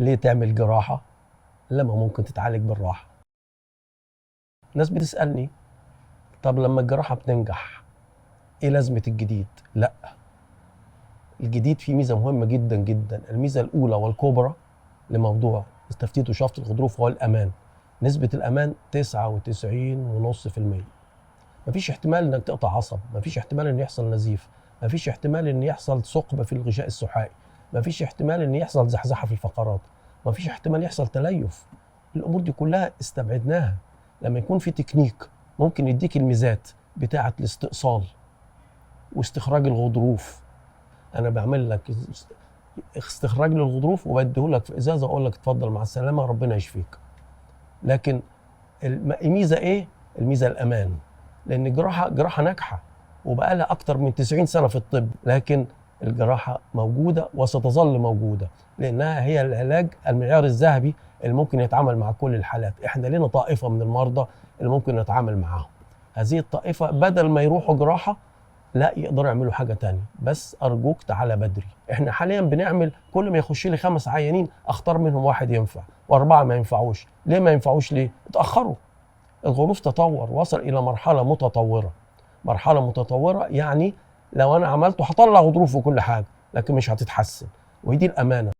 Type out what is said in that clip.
ليه تعمل جراحة لما ممكن تتعالج بالراحة؟ ناس بتسألني طب لما الجراحة بتنجح ايه لازمة الجديد؟ لا، الجديد فيه ميزة مهمة جدا جدا. الميزة الأولى والكبرى لموضوع تفتيت وشفط الغضروف هو الأمان. نسبة الأمان 99.5%. مفيش احتمال انك تقطع عصب، مفيش احتمال ان يحصل نزيف، مفيش احتمال ان يحصل ثقب في الغشاء السحائي، مفيش احتمال ان يحصل زحزحة في الفقرات، مفيش احتمال يحصل تليف. الأمور دي كلها استبعدناها. لما يكون في تكنيك ممكن يديك الميزات بتاعة الاستئصال واستخراج الغضروف. انا بعمل لك استخراج للغضروف وبديه لك في ازازه واقول لك اتفضل مع السلامه ربنا يشفيك. لكن الميزه ايه؟ الميزه الامان. لان جراحه ناجحه وبقى لها اكتر من 90 سنه في الطب، لكن الجراحه موجوده وستظل موجوده لانها هي العلاج المعيار الذهبي اللي ممكن يتعامل مع كل الحالات. احنا لنا طائفه من المرضى اللي ممكن نتعامل معاهم. هذه الطائفه بدل ما يروحوا جراحه لا يقدروا يعملوا حاجة تانية. بس أرجوك تعالى بدري. احنا حاليا بنعمل كل ما يخش لي 5 عيانين اختار منهم 1 ينفع و4 ما ينفعوش. ليه ما ينفعوش؟ ليه؟ اتأخروا. الغضروف تطور، وصل إلى مرحلة متطورة. مرحلة متطورة يعني لو أنا عملته هطلع غضروف وكل حاجة لكن مش هتتحسن، ودي الأمانة.